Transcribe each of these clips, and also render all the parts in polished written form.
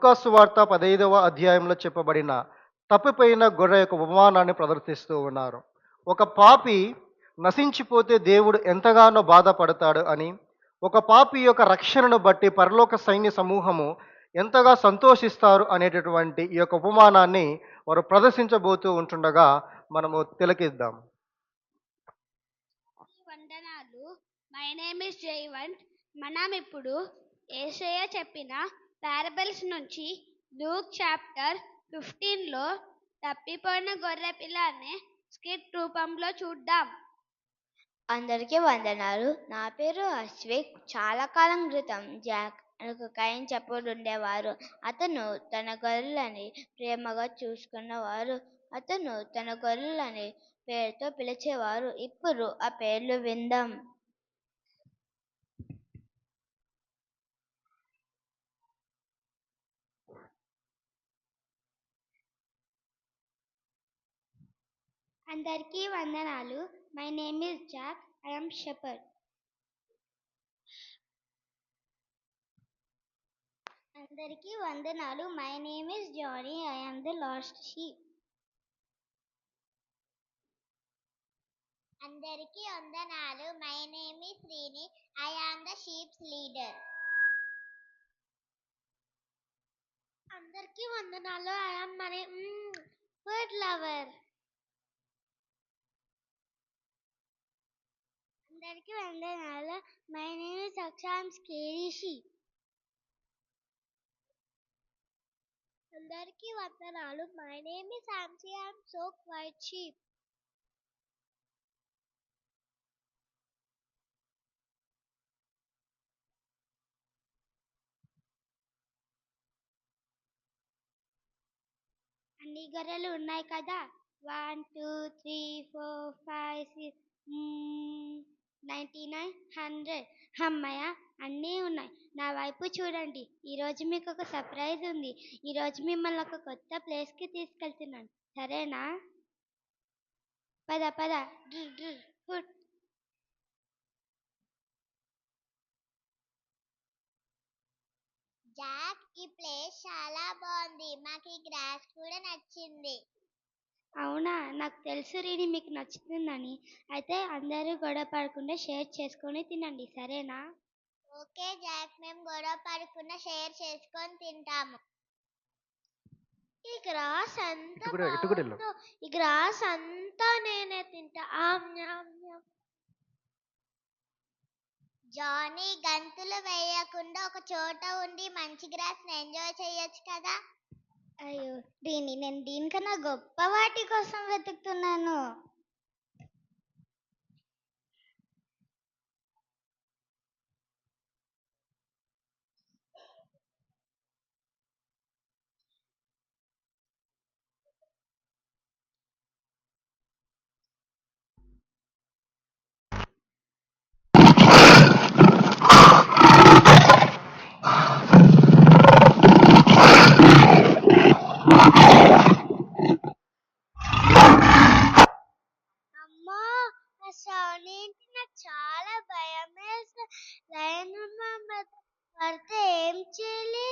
లూకాసు వార్త 15వ అధ్యాయంలో చెప్పబడిన తప్పిపోయిన గొర్రె యొక్క ఉపమానాన్ని ప్రదర్శిస్తూ ఉన్నారు. ఒక పాపి నశించిపోతే దేవుడు ఎంతగానో బాధపడతాడు అని, ఒక పాపి యొక్క రక్షణను బట్టి పరలోక సైన్య సమూహము ఎంతగా సంతోషిస్తారు అనేటటువంటి ఈ యొక్క ఉపమానాన్ని వారు ప్రదర్శించబోతూ ఉంటుండగా మనము తిలకిద్దాం. వందనాలు. My name is Jaywant. మనం ఇప్పుడు యేసయ్య చెప్పిన పారబుల్స్ నుంచి లూక్ చాప్టర్ 15లో తప్పిపోయిన గొర్రె పిల్ల అనే స్కిట్ రూపంలో చూద్దాం. అందరికీ వందనాలు. నా పేరు అశ్విక్. చాలా కాలం క్రితం జాక్ అని ఒక కైన్ చెప్పుడు ఉండేవారు. అతను తన గొర్రెలని ప్రేమగా చూసుకున్నవారు. అతను తన గొర్రెలని పేరుతో పిలిచేవారు. ఇప్పుడు ఆ పేర్లు విందాం. అందరికీ వందనాలు. My name is Jack. I am shepherd. అందరికీ వందనాలు. My name is Johnny. I am the last sheep. అందరికీ వందనాలు. My name is Srini. I am the sheep's leader. అందరికీ వందనాలు. I am money food lover. అందరికీ వందనాలు. My name is Aksha. I am scary sheep. అందరికీ వందనాలు. My name is Samsi. I am so quiet sheep. అన్ని గొర్రెలు ఉన్నాయి కదా. 1 2 3 4 5 6 99 100. అమ్మయ్య, అన్నీ ఉన్నాయి. నా వైపు చూడండి. ఈరోజు మీకు ఒక సర్ప్రైజ్ ఉంది. ఈరోజు మిమ్మల్ని ఒక కొత్త ప్లేస్కి తీసుకెళ్తున్నాను. సరేనా? పద పద. డ్ర్ డ్ర్ హుట్. జాక్, ఈ ప్లేస్ చాలా బాగుంది. మాకు ఈ గ్రాస్ కూడా నచ్చింది. అవునా? నాకు తెలుసు రీని మీకు నచ్చుతుందని. అయితే అందరూ గొడవ పడకుండా షేర్ చేసుకొని తినండి, సరేనా? ఓకే జాక్, మేము గొడవ పడకుండా షేర్ చేసుకొని తింటాము. ఈ గ్రాస్ అంతా ఇటు కూడా వెళ్ళు. బాగుందో. ఈ గ్రాస్ అంతా నేనే తింటా. ఆమ్ న్యామ్ న్యామ్. జానీ, గంతులు వేయకుండా ఒక చోట ఉండి మంచి గ్రాస్ ఎంజాయ్ చేయొచ్చు కదా. అయ్యో దీని, నేను దీనికన్నా గొప్ప వాటి కోసం వెతుకుతున్నాను. అమ్మా, ఆ సౌండ్ ఏంటి? నాకు చాలా భయం వేస్తుంది. లైన్ పడితే ఏం చేయాలి?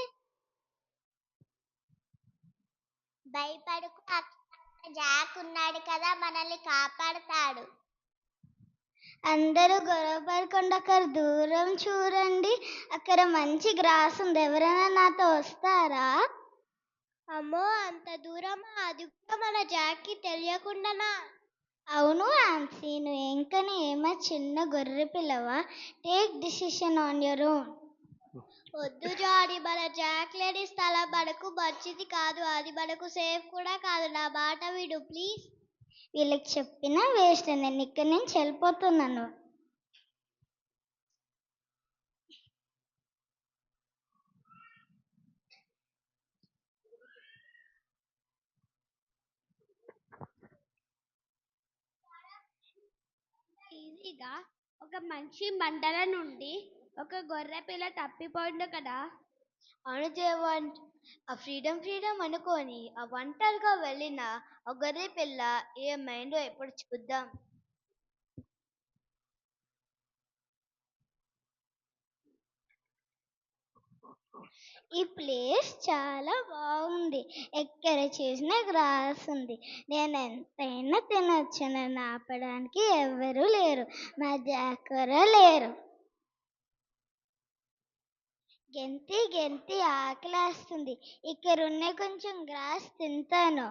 భయపడుకు, జాక్ ఉన్నాడు కదా, మనల్ని కాపాడుతాడు. అందరూ గొడవ పడకుండా అక్కడ దూరం చూడండి. అక్కడ మంచి గ్రాస్ ఉంది. ఎవరైనా నాతో వస్తారా? అమ్మో, అంత దూరమా? అది కూడా మన జాక్కి తెలియకుండానా? అవును ఆన్సీ, నువ్వు ఇంకని ఏమో చిన్న గొర్రె పిల్లవా? Take decision on your own. వద్దు జాడి, మన జాక్ లేని స్థలం మనకు మంచిది కాదు. అది మనకు సేఫ్ కూడా కాదు. నా మాట విడు ప్లీజ్. వీళ్ళకి చెప్పినా వేస్ట్. నేను ఇక్కడి నుంచి వెళ్ళిపోతున్నాను. ఈజీగా ఒక మంచి మండల నుండి ఒక గొర్రె పిల్ల తప్పిపోయింది కదా. అవును జయవంత్. ఆ ఫ్రీడమ్ అనుకొని ఆ ఒంటరిగా వెళ్ళిన ఆ గొర్రె పిల్ల ఏమైందో ఎప్పుడు చూద్దాం. ఈ ప్లేస్ చాలా బాగుంది. ఎక్కడ చూసినా గ్రాస్ ఉంది. నేను ఎంతైనా తినొచ్చు. నన్ను ఆపడానికి ఎవరూ లేరు. మా జాకర లేరు. గెంతి గెంతి ఆకలేస్తుంది. ఇక్కడున్న కొంచెం గ్రాస్ తింటాను.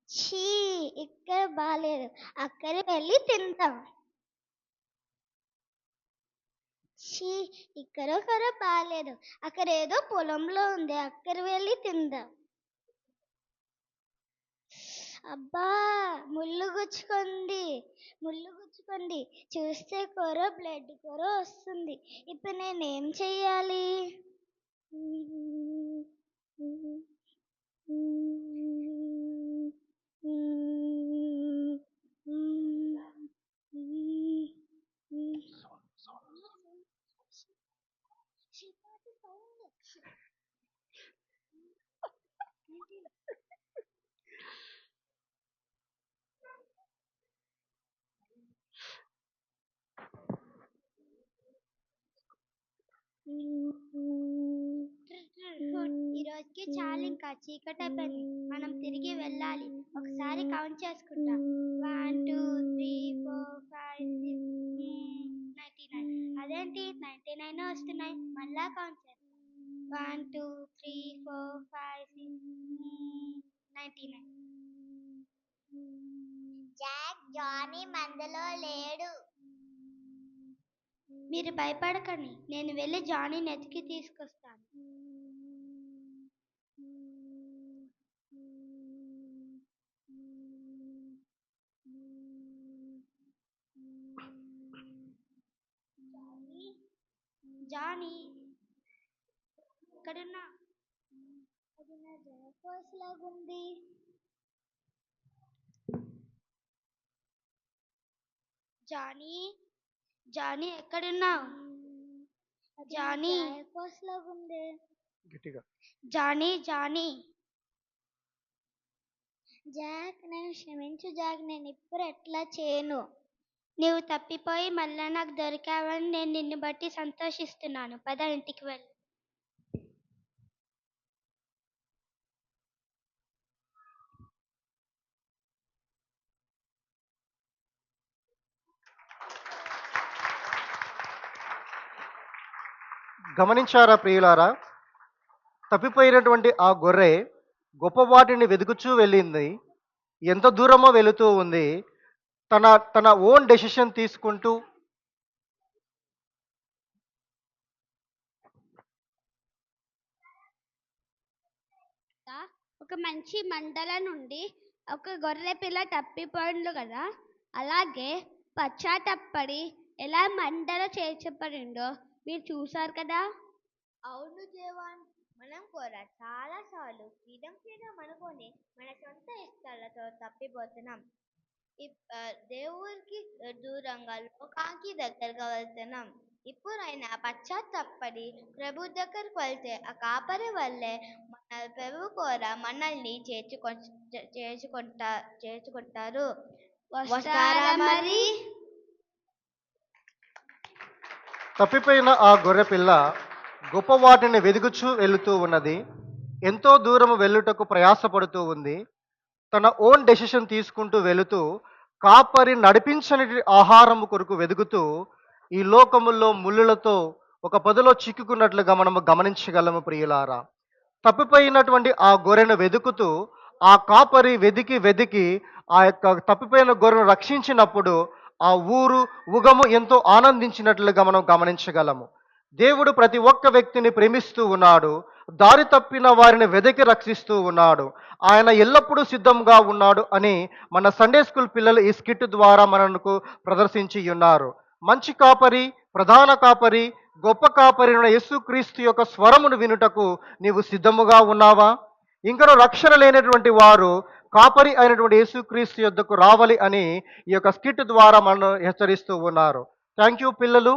ఛీ, ఇక్కడ బాలేదు. అక్కడ వెళ్ళి తింటాం. ఛీ, ఇక్కడ కూడా బాలేదు. అక్కడ ఏదో పొలంలో ఉంది. అక్కడ వెళ్ళి తిందాం. అబ్బా, ముళ్ళు గుచ్చుకుంది. చూస్తే కూర బ్లడ్ కూర వస్తుంది. ఇప్పుడు నేనేం చెయ్యాలి? ఈ రోజుకి చాలు, ఇంకా చీకటి అయిపోయింది. మనం తిరిగి వెళ్ళాలి. ఒకసారి కౌంట్ చేసుకుంటాం. 1 2 3 4 5 6 99. అదేంటి 99 వస్తున్నాయి? మళ్ళా కౌంట్ చేస్తాం. 1 2 3 4 5 6 99. జాక్, జానీ మందలో లేడు. మీరు భయపడకండి, నేను వెళ్ళి జానీని ఎతికి తీసుకొస్తాను. జానీ, ఇక్కడున్నా. అది నా జాకోస్ లాగుంది. జానీ, జానీ ఎక్కడున్నావు? జానీ, జాకోస్ లాగుంది. గట్టిగా. Johnny, Johnny. జాక్, నేను క్షమించు జాక్. నేను ఇప్పుడు ఎట్లా చేయను? నీవు తప్పిపోయి మళ్ళా నాకు దొరికావని నేను నిన్ను బట్టి సంతోషిస్తున్నాను. పద, ఇంటికి వెళ్ళి. గమనించారా ప్రియులారా? తప్పిపోయినటువంటి ఆ గొర్రె గొప్ప వాటిని వెతుకుచూ వెళ్ళింది. ఎంత దూరమో వెళుతూ ఉంది. తన తన ఓన్ డెసిషన్ తీసుకుంటూ ఒక మంచి మండల నుండి ఒక గొర్రె పిల్ల తప్పిపోయిండు కదా, అలాగే పశ్చాత్తపడి ఎలా మండల చేర్చబడిందో మీరు చూసారు కదా. అవును జవాన్, మనం కూడా చాలా సార్లు ఫ్రీడమ్ అనుకొని మన సొంత ఇష్టాలతో తప్పిపోతున్నాం. దేవుడికి దూరంగా లోకానికి దగ్గరగా వెళ్తున్నాం. ఇప్పుడైనా పశ్చాత్తపడి ప్రభు దగ్గరకు వెళ్తే ఆ కాపరి వల్లే మన ప్రభు కూడా మనల్ని చేర్చుకుంటారు. వస్తారా మరి? తప్పిపోయిన ఆ గొర్రె పిల్ల గొప్ప వాటిని వెతుకుచూ వెళుతూ ఉన్నది. ఎంతో దూరం వెళ్ళుటకు ప్రయాసపడుతూ ఉంది. తన ఓన్ డెసిషన్ తీసుకుంటూ వెళుతూ కాపరి నడిపించని ఆహారం కొరకు వెతుకుతూ ఈ లోకములో ముళ్ళులతో ఒక పొదలో చిక్కుకున్నట్లుగా మనము గమనించగలము ప్రియులారా. తప్పిపోయినటువంటి ఆ గొర్రెను వెతుకుతూ ఆ కాపరి వెతికి ఆ యొక్క తప్పిపోయిన గొర్రెను రక్షించినప్పుడు ఆ ఊరు ఉగము ఎంతో ఆనందించినట్లుగా మనం గమనించగలము. దేవుడు ప్రతి ఒక్క వ్యక్తిని ప్రేమిస్తూ ఉన్నాడు. దారి తప్పిన వారిని వెదకి రక్షిస్తూ ఉన్నాడు. ఆయన ఎల్లప్పుడూ సిద్ధంగా ఉన్నాడు అని మన సండే స్కూల్ పిల్లలు ఈ స్కిట్ ద్వారా మనకు ప్రదర్శించి ఉన్నారు. మంచి కాపరి, ప్రధాన కాపరి, గొప్ప కాపరి యేసుక్రీస్తు యొక్క స్వరమును వినుటకు నీవు సిద్ధముగా ఉన్నావా? ఇంకను రక్షణ లేనటువంటి వారు కాపరి అయినటువంటి యేసుక్రీస్తు యొద్దకు రావాలి అని ఈ యొక్క స్కిట్ ద్వారా మనను హెచ్చరిస్తూ ఉన్నారు. థ్యాంక్ యూ పిల్లలు.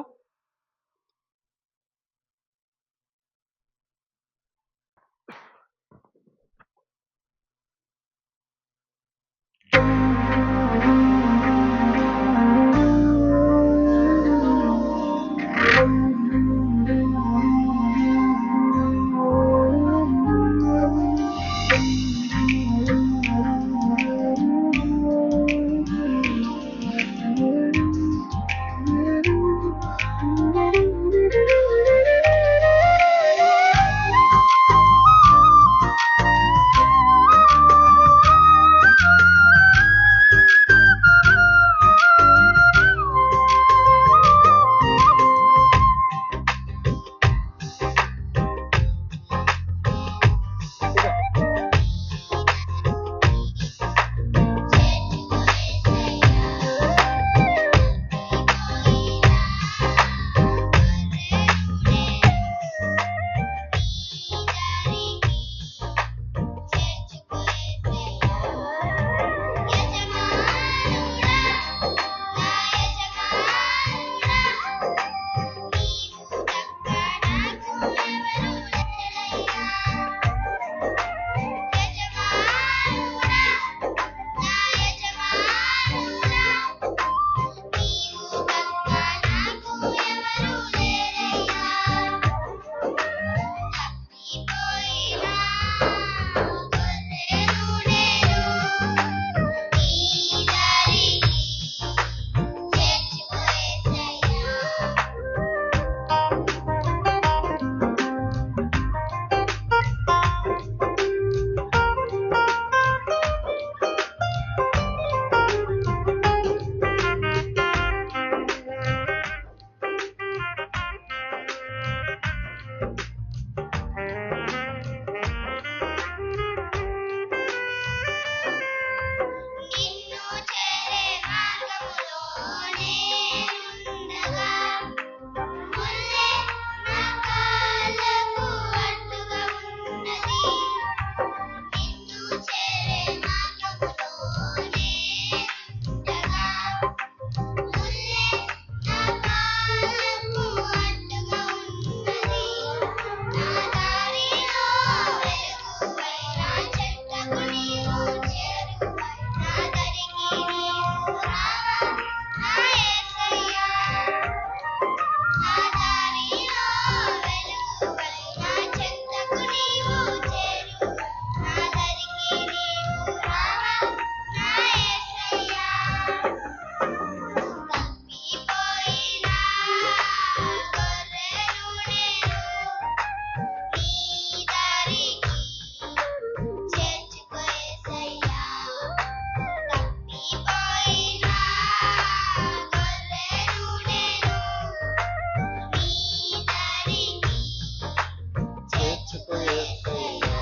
చేర్చుకో యేసయ్యా.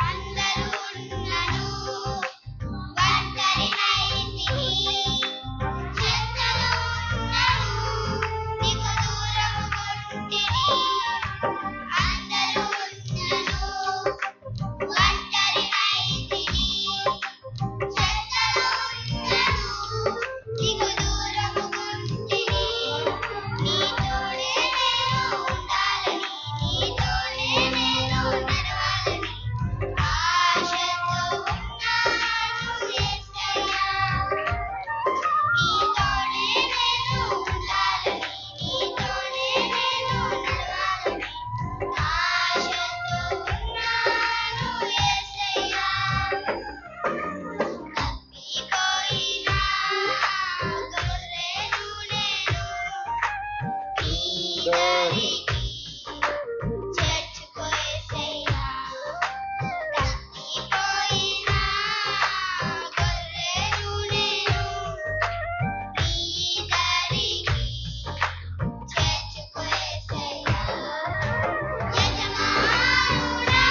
అందరూ ఉన్నను ఒంటరినైతిని చెత్తలో ఉన్నను నీకు దూరముగుంటిని అందరూ ఉన్నను ఒంటరినైతిని చెత్తలో ఉన్నను నీకు దూరముగుంటిని నీ తోడే నేను ఉండాలని నీ తోడే నేను నడవాలని ఆశతో ఉన్నాను యేసయ్యా నీ తోడే నేను ఉండాలని నీ తోడే నేను నడవాలని ఆశతో ఉన్నాను యేసయ్యా తప్పిపోయిన గొర్రెను నేను నీ దారికి చేర్చుకో యేసయ్యా తప్పిపోయిన గొర్రెను నేను నీ దారికి చేర్చుకో యేసయ్యా యజమానుడా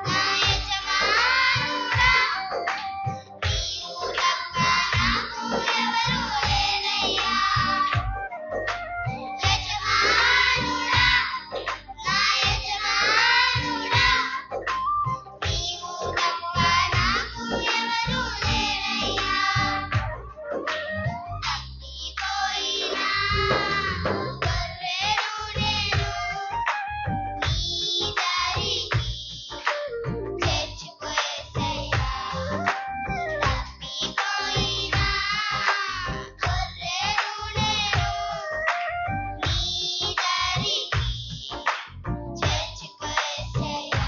నా యజమానుడా నీవు తప్ప నాకు ఎవరు లేరయ్యా యజమానుడా నా యజమానుడా నీవు తప్ప నాకు ఎవరు లేరయ్యా తప్పిపోయిన గొర్రెను నేను నీ దారికి చేర్చుకో యేసయ్యా తప్పిపోయిన గొర్రెను నేను నీ దారికి చేర్చుకో యేసయ్యా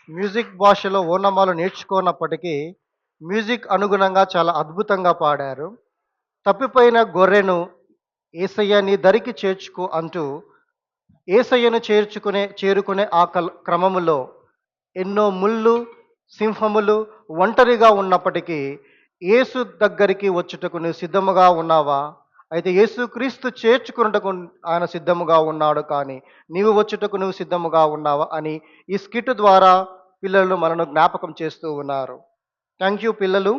మ్యూజిక్ భాషలో ఓనమాలు నేర్చుకున్నప్పటికీ మ్యూజిక్ అనుగుణంగా చాలా అద్భుతంగా పాడారు. తప్పిపోయిన గొర్రెను ఏసయ్య నీ దరికి చేర్చుకో అంటూ ఏసయ్యను చేరుకునే ఆ క్రమములో ఎన్నో ముళ్ళు సింహములు ఒంటరిగా ఉన్నప్పటికీ యేసు దగ్గరికి వచ్చుటకు నువ్వు సిద్ధముగా ఉన్నావా? అయితే యేసు క్రీస్తు చేర్చుకున్నటకు ఆయన సిద్ధముగా ఉన్నాడు, కానీ నీవు వచ్చుటకు నువ్వు సిద్ధముగా ఉన్నావా అని ఈ స్కిట్ ద్వారా పిల్లలు మనను జ్ఞాపకం చేస్తూ ఉన్నారు. థ్యాంక్ యూ పిల్లలు.